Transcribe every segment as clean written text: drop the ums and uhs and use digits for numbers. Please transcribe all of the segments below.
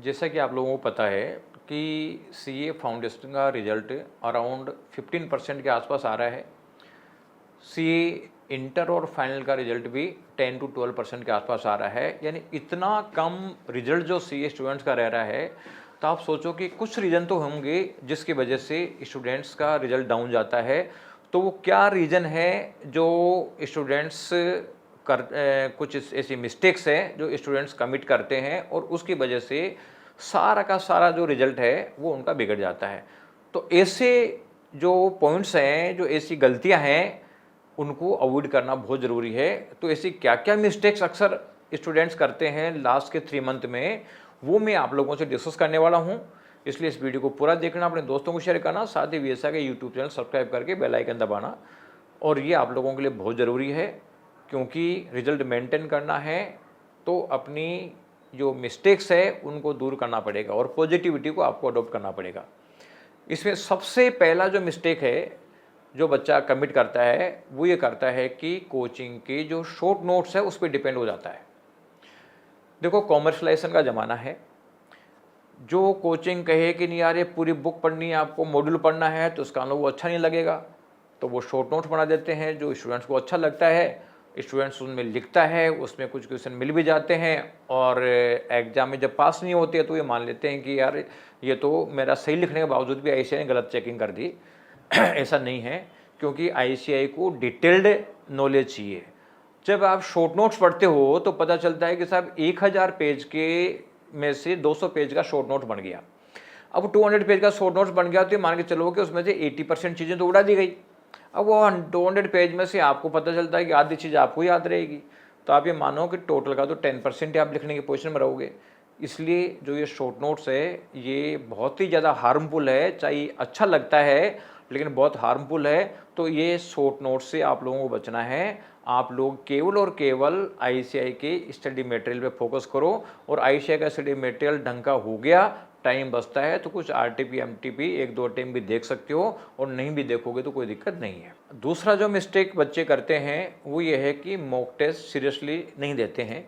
जैसा कि आप लोगों को पता है कि सीए फाउंडेशन का रिजल्ट अराउंड 15% के आसपास आ रहा है। सीए इंटर और फाइनल का रिजल्ट भी 10 to 12% के आसपास आ रहा है। यानी इतना कम रिजल्ट जो सीए स्टूडेंट्स का रह रहा है, तो आप सोचो कि कुछ रीज़न तो होंगे जिसकी वजह से स्टूडेंट्स का रिजल्ट डाउन जाता है। तो वो क्या रीज़न है जो स्टूडेंट्स कुछ ऐसी मिस्टेक्स हैं जो स्टूडेंट्स कमिट करते हैं और उसकी वजह से सारा का सारा जो रिजल्ट है वो उनका बिगड़ जाता है। तो ऐसे जो पॉइंट्स हैं, जो ऐसी गलतियां हैं, उनको अवॉइड करना बहुत ज़रूरी है। तो ऐसी क्या क्या मिस्टेक्स अक्सर स्टूडेंट्स करते हैं लास्ट के 3 मंथ में, वो मैं आप लोगों से डिस्कस करने वाला हूँ। इसलिए इस वीडियो को पूरा देखना, अपने दोस्तों को शेयर करना, साथ ही वीएसआई के यूट्यूब चैनल सब्सक्राइब करके बेल आइकन दबाना। और ये आप लोगों के लिए बहुत ज़रूरी है, क्योंकि रिजल्ट मेंटेन करना है तो अपनी जो मिस्टेक्स है उनको दूर करना पड़ेगा और पॉजिटिविटी को आपको अडॉप्ट करना पड़ेगा। इसमें सबसे पहला जो मिस्टेक है जो बच्चा कमिट करता है, वो ये करता है कि कोचिंग के जो शॉर्ट नोट्स है उस पर डिपेंड हो जाता है। देखो, कॉमर्शलाइजेशन का ज़माना है। जो कोचिंग कहे कि नहीं यार ये पूरी बुक पढ़नी है, आपको मॉड्यूल पढ़ना है, तो उसका लोगों को अच्छा नहीं लगेगा, तो वो शॉर्ट नोट्स बना देते हैं। जो स्टूडेंट्स को अच्छा लगता है, स्टूडेंट्स उनमें लिखता है, उसमें कुछ क्वेश्चन मिल भी जाते हैं और एग्जाम में जब पास नहीं होते हैं तो ये मान लेते हैं कि यार ये तो मेरा सही लिखने के बावजूद भी आईसीआई ने गलत चेकिंग कर दी। ऐसा नहीं है, क्योंकि आईसीआई को डिटेल्ड नॉलेज चाहिए। जब आप शॉर्ट नोट्स पढ़ते हो तो पता चलता है कि साहब 1000 पेज के में से 200 पेज का शॉर्ट नोट बन गया। अब 200 पेज का शॉर्ट नोट्स बन गया तो ये मान के चलो कि उसमें से 80% चीज़ें तो उड़ा दी गई। अब वो 200 पेज में से आपको पता चलता है कि आधी चीज़ आपको याद रहेगी, तो आप ये मानो कि टोटल का तो 10% ही आप लिखने की पोजीशन में रहोगे। इसलिए जो ये शॉर्ट नोट्स है ये बहुत ही ज़्यादा हार्मफुल है। चाहे अच्छा लगता है लेकिन बहुत हार्मफुल है। तो ये शॉर्ट नोट्स से आप लोगों को बचना है। आप लोग केवल और केवल आईसीआई के स्टडी मटेरियल पे फोकस करो, और आईसीआई का स्टडी मटेरियल ढंग का हो गया, टाइम बचता है तो कुछ आरटीपी एमटीपी 1-2 टाइम भी देख सकते हो, और नहीं भी देखोगे तो कोई दिक्कत नहीं है। दूसरा जो मिस्टेक बच्चे करते हैं वो ये है कि मॉक टेस्ट सीरियसली नहीं देते हैं।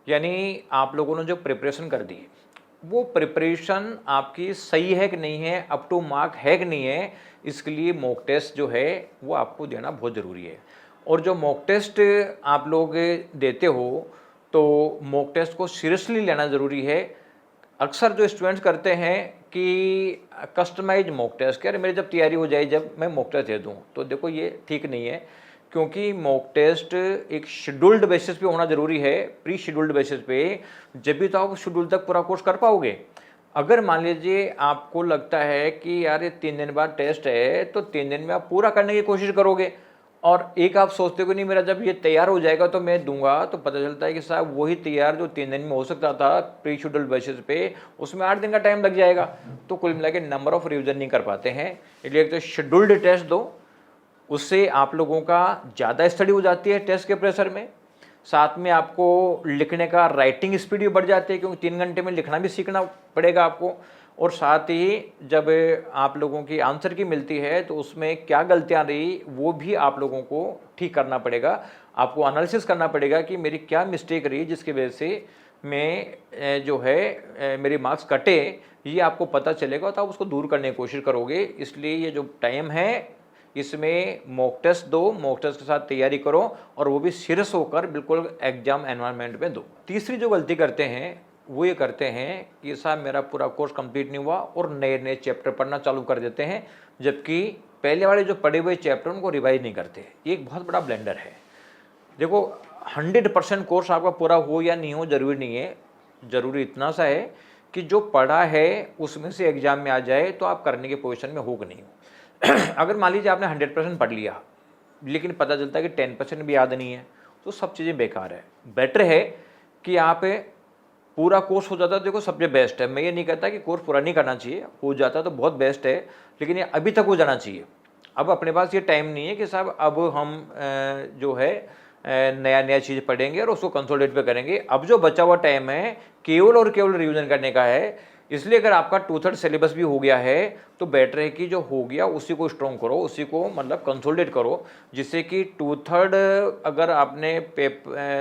यानी आप लोगों ने जो प्रिपरेशन कर दी, वो प्रिपरेशन आपकी सही है कि नहीं है, अप टू मार्क है कि नहीं है, इसके लिए मॉक टेस्ट जो है वो आपको देना बहुत ज़रूरी है। और जो मॉक टेस्ट आप लोग देते हो तो मॉक टेस्ट को सीरियसली लेना ज़रूरी है। अक्सर जो स्टूडेंट्स करते हैं कि कस्टमाइज मॉक टेस्ट, अरे मेरी जब तैयारी हो जाए जब मैं मॉक टेस्ट दे दूँ, तो देखो ये ठीक नहीं है। क्योंकि मॉक टेस्ट एक शेड्यूल्ड बेसिस पे होना ज़रूरी है, प्री शेड्यूल्ड बेसिस पे, जब भी तो आप शेड्यूल तक पूरा कोर्स कर पाओगे। अगर मान लीजिए आपको लगता है कि यार ये 3 दिन बाद टेस्ट है, तो 3 दिन में आप पूरा करने की कोशिश करोगे, और एक आप सोचते हो कि नहीं मेरा जब ये तैयार हो जाएगा तो मैं दूंगा, तो पता चलता है कि साहब वही तैयार जो 3 दिन में हो सकता था प्री शेड्यूल्ड बेसिस पे, उसमें 8 दिन का टाइम लग जाएगा। तो कुल मिला के नंबर ऑफ रिविजन नहीं कर पाते हैं। इसलिए एक तो शेड्यूल्ड टेस्ट दो, उससे आप लोगों का ज़्यादा स्टडी हो जाती है टेस्ट के प्रेशर में। साथ में आपको लिखने का राइटिंग स्पीड भी बढ़ जाती है, क्योंकि 3 घंटे में लिखना भी सीखना पड़ेगा आपको। और साथ ही जब आप लोगों की आंसर की मिलती है तो उसमें क्या गलतियां रही वो भी आप लोगों को ठीक करना पड़ेगा। आपको एनालिसिस करना पड़ेगा कि मेरी क्या मिस्टेक रही जिसकी वजह से मैं जो है मेरे मार्क्स कटे, ये आपको पता चलेगा तो आप उसको दूर करने की कोशिश करोगे। इसलिए ये जो टाइम है इसमें मॉक टेस्ट दो, मॉक टेस्ट के साथ तैयारी करो, और वो भी सीरियस होकर बिल्कुल एग्जाम एनवायरनमेंट में दो। तीसरी जो गलती करते हैं वो ये करते हैं कि साहब मेरा पूरा कोर्स कंप्लीट नहीं हुआ और नए नए चैप्टर पढ़ना चालू कर देते हैं, जबकि पहले वाले जो पढ़े हुए चैप्टर उनको रिवाइज नहीं करते। ये एक बहुत बड़ा ब्लेंडर है। देखो, 100% कोर्स आपका पूरा हो या नहीं हो जरूरी नहीं है। जरूरी इतना सा है कि जो पढ़ा है उसमें से एग्जाम में आ जाए तो आप करने के पोजीशन में हो कि नहीं हो। अगर मान लीजिए आपने 100% पढ़ लिया लेकिन पता चलता है कि 10% भी याद नहीं है, तो सब चीज़ें बेकार है। बेटर है कि आप पूरा कोर्स हो जाता है, देखो सबसे बेस्ट है। मैं ये नहीं कहता कि कोर्स पूरा नहीं करना चाहिए, हो जाता तो बहुत बेस्ट है, लेकिन ये अभी तक हो जाना चाहिए। अब अपने पास ये टाइम नहीं है कि साहब अब हम जो है नया नया चीज़ पढ़ेंगे और उसको कंसोलिडेट पे करेंगे। अब जो बचा हुआ टाइम है केवल और केवल रिवीजन करने का है। इसलिए अगर आपका 2/3 सिलेबस भी हो गया है तो बेटर है कि जो हो गया उसी को स्ट्रॉन्ग करो, उसी को मतलब कंसोलिडेट करो, जिससे कि 2/3 अगर आपने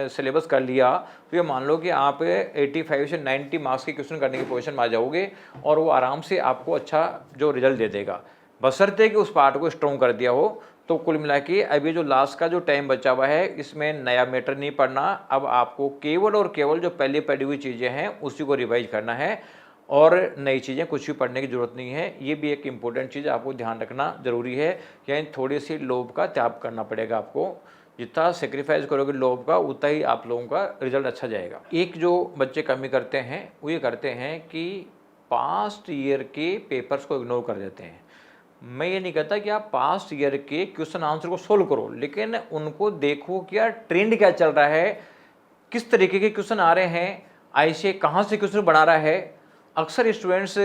सिलेबस कर लिया तो ये मान लो कि आप 85 से 90 मार्क्स के क्वेश्चन करने की पोजीशन में आ जाओगे और वो आराम से आपको अच्छा जो रिजल्ट दे देगा, बशर्ते कि उस पार्ट को स्ट्रॉन्ग कर दिया हो। तो कुल मिला के अभी जो लास्ट का जो टाइम बचा हुआ है इसमें नया मैटर नहीं पढ़ना, अब आपको केवल और केवल जो पहले पढ़ी हुई चीज़ें हैं उसी को रिवाइज करना है और नई चीज़ें कुछ भी पढ़ने की ज़रूरत नहीं है। ये भी एक इम्पोर्टेंट चीज़ आपको ध्यान रखना ज़रूरी है, यानी थोड़ी सी लोभ का त्याग करना पड़ेगा आपको, जितना सेक्रीफाइस करोगे लोभ का उतना ही आप लोगों का रिजल्ट अच्छा जाएगा। एक जो बच्चे कमी करते हैं वो ये करते हैं कि पास्ट ईयर के पेपर्स को इग्नोर कर देते हैं। मैं ये नहीं कहता कि आप पास्ट ईयर के क्वेश्चन आंसर को सोल्व करो, लेकिन उनको देखो कि यार ट्रेंड क्या चल रहा है, किस तरीके के क्वेश्चन आ रहे हैं, आईसीए कहाँ से क्वेश्चन बना रहा है। अक्सर स्टूडेंट्स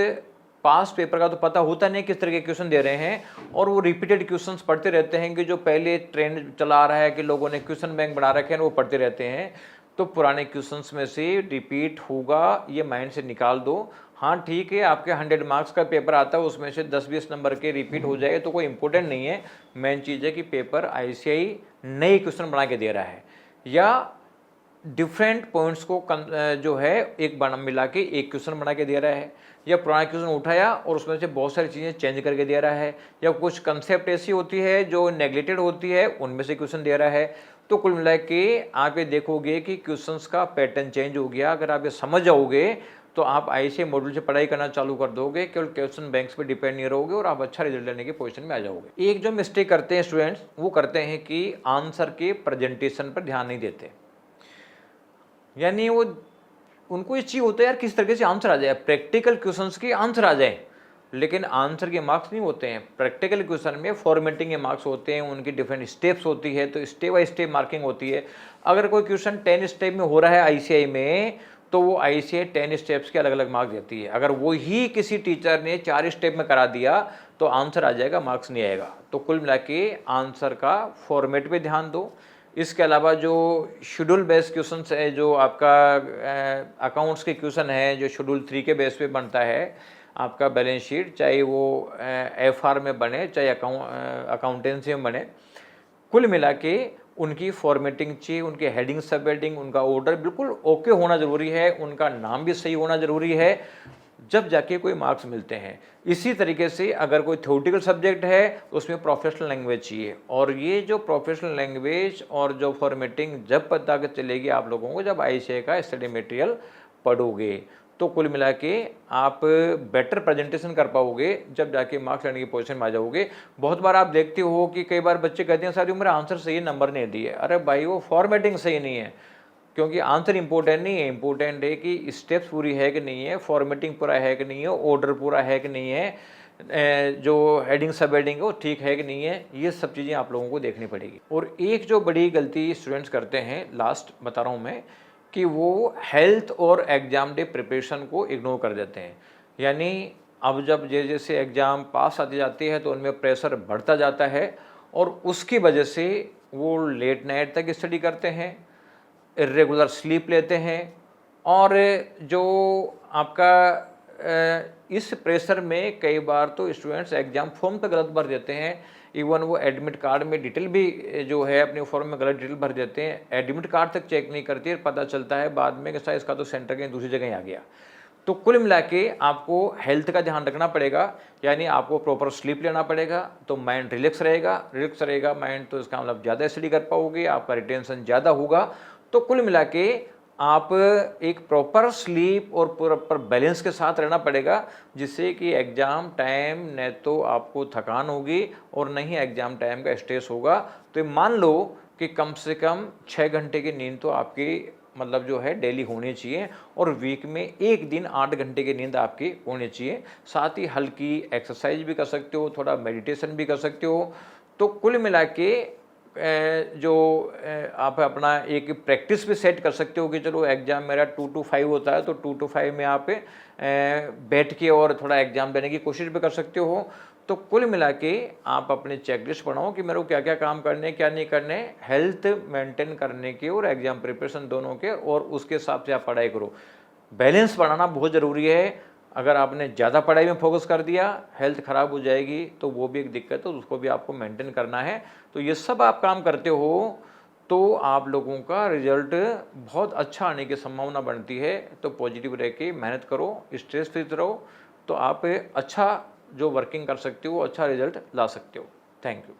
पास्ट पेपर का तो पता होता नहीं किस तरह के क्वेश्चन दे रहे हैं और वो रिपीटेड क्वेश्चंस पढ़ते रहते हैं कि जो पहले ट्रेंड चला आ रहा है कि लोगों ने क्वेश्चन बैंक बना रखे हैं वो पढ़ते रहते हैं। तो पुराने क्वेश्चंस में से रिपीट होगा ये माइंड से निकाल दो। हाँ ठीक है, आपके 100 मार्क्स का पेपर आता है उसमें से 10-20 नंबर के रिपीट हो जाए तो कोई इंपॉर्टेंट नहीं है। मेन चीज़ है कि पेपर आईसीआई नए क्वेश्चन बना के दे रहा है या डिफरेंट पॉइंट्स को जो है एक बना मिला के एक क्वेश्चन बना के दे रहा है, या पुराना क्वेश्चन उठाया और उसमें से बहुत सारी चीज़ें चेंज करके दे रहा है, या कुछ कंसेप्ट ऐसी होती है जो नेग्लेक्टेड होती है उनमें से क्वेश्चन दे रहा है। तो कुल मिला के आप ये देखोगे कि क्वेश्चंस का पैटर्न चेंज हो गया। अगर आप ये समझ जाओगे तो आप आईसीआई मॉड्यूल से पढ़ाई करना चालू कर दोगे, केवल क्वेश्चन बैंक्स पे डिपेंड नहीं रहोगे और आप अच्छा रिजल्ट लेने की पोजीशन में आ जाओगे। एक जो मिस्टेक करते हैं स्टूडेंट्स वो करते हैं कि आंसर के प्रेजेंटेशन पर ध्यान नहीं देते, यानी वो उनको ये चाहिए होता है यार किस तरीके से आंसर आ जाए, प्रैक्टिकल क्वेश्चंस के आंसर आ जाए, लेकिन आंसर के मार्क्स नहीं होते हैं। प्रैक्टिकल क्वेश्चन में फॉर्मेटिंग के मार्क्स होते हैं, उनकी डिफरेंट स्टेप्स होती है, तो स्टेप बाय स्टेप मार्किंग होती है। अगर कोई क्वेश्चन 10 स्टेप में हो रहा है आईसीआई में तो वो आईसीआई 10 स्टेप्स के अलग अलग मार्क्स देती है। अगर वो ही किसी टीचर ने 4 स्टेप में करा दिया तो आंसर आ जाएगा, मार्क्स नहीं आएगा। तो कुल मिला के आंसर का फॉर्मेट पे ध्यान दो। इसके अलावा जो शेड्यूल बेस्ड क्वेश्चन है, जो आपका अकाउंट्स के क्वेश्चन है जो शेड्यूल 3 के बेस पे बनता है आपका बैलेंस शीट, चाहे वो एफआर में बने चाहे अकाउंटेंसी में बने, कुल मिला के उनकी फॉर्मेटिंग चाहिए, उनके हेडिंग सब हेडिंग उनका ऑर्डर बिल्कुल ओके होना ज़रूरी है, उनका नाम भी सही होना ज़रूरी है, जब जाके कोई मार्क्स मिलते हैं। इसी तरीके से अगर कोई थ्योरेटिकल सब्जेक्ट है तो उसमें प्रोफेशनल लैंग्वेज चाहिए, और ये जो प्रोफेशनल लैंग्वेज और जो फॉर्मेटिंग जब पता चलेगी आप लोगों को जब आईसीआई का स्टडी मटेरियल पढ़ोगे, तो कुल मिला के आप बेटर प्रेजेंटेशन कर पाओगे जब जाके मार्क्स लेने की पोजीशन में आ जाओगे। बहुत बार आप देखते हो कि कई बार बच्चे कहते हैं सारी उम्र आंसर सही नंबर नहीं दिए। अरे भाई वो फॉर्मेटिंग सही नहीं है, क्योंकि आंसर इंपॉर्टेंट नहीं है, इंपॉर्टेंट है कि स्टेप्स पूरी है कि नहीं है, फॉर्मेटिंग पूरा है कि नहीं है, ऑर्डर पूरा है कि नहीं है, जो हेडिंग सब हेडिंग है वो ठीक है कि नहीं है, ये सब चीज़ें आप लोगों को देखनी पड़ेगी। और एक जो बड़ी गलती स्टूडेंट्स करते हैं, लास्ट बता रहा हूँ मैं, कि वो हेल्थ और एग्ज़ाम डे प्रिपरेशन को इग्नोर कर देते हैं। यानी अब जब जैसे एग्ज़ाम पास आती जाती है तो उनमें प्रेशर बढ़ता जाता है और उसकी वजह से वो लेट नाइट तक स्टडी करते हैं, इर्रेगुलर स्लीप लेते हैं, और जो आपका इस प्रेशर में कई बार तो स्टूडेंट्स एग्ज़ाम फॉर्म पे गलत भर देते हैं। इवन वो एडमिट कार्ड में डिटेल भी जो है अपने फॉर्म में गलत डिटेल भर देते हैं, एडमिट कार्ड तक चेक नहीं करते, पता चलता है बाद में कि शायद इसका तो सेंटर कहीं दूसरी जगह ही आ गया। तो कुल मिला के आपको हेल्थ का ध्यान रखना पड़ेगा, यानी आपको प्रॉपर स्लीप लेना पड़ेगा, तो माइंड रिलैक्स रहेगा माइंड, तो इसका मतलब ज़्यादा स्टडी कर पाओगे, आपका रिटेंशन ज़्यादा होगा। तो कुल मिला के आप एक प्रॉपर स्लीप और प्रॉपर बैलेंस के साथ रहना पड़ेगा, जिससे कि एग्ज़ाम टाइम न तो आपको थकान होगी और न ही एग्ज़ाम टाइम का स्ट्रेस होगा। तो मान लो कि कम से कम 6 घंटे की नींद तो आपकी मतलब जो है डेली होनी चाहिए, और वीक में एक दिन 8 घंटे की नींद आपकी होनी चाहिए। साथ ही हल्की एक्सरसाइज भी कर सकते हो, थोड़ा मेडिटेशन भी कर सकते हो। तो कुल मिला के जो आप अपना एक प्रैक्टिस भी सेट कर सकते हो कि चलो एग्ज़ाम मेरा 2 to 5 होता है तो 2 to 5 में आप बैठ के और थोड़ा एग्ज़ाम देने की कोशिश भी कर सकते हो। तो कुल मिला के आप अपने चेकलिस्ट बनाओ कि मेरे को क्या क्या काम करने क्या नहीं करने, हेल्थ मेंटेन करने के और एग्ज़ाम प्रिपरेशन दोनों के, और उसके हिसाब से आप पढ़ाई करो। बैलेंस बनाना बहुत ज़रूरी है। अगर आपने ज़्यादा पढ़ाई में फोकस कर दिया, हेल्थ ख़राब हो जाएगी, तो वो भी एक दिक्कत है, तो उसको भी आपको मेंटेन करना है। तो ये सब आप काम करते हो तो आप लोगों का रिजल्ट बहुत अच्छा आने की संभावना बनती है। तो पॉजिटिव रह के मेहनत करो, स्ट्रेस फ्री रहो, तो आप अच्छा जो वर्किंग कर सकते हो, अच्छा रिजल्ट ला सकते हो। Thank you.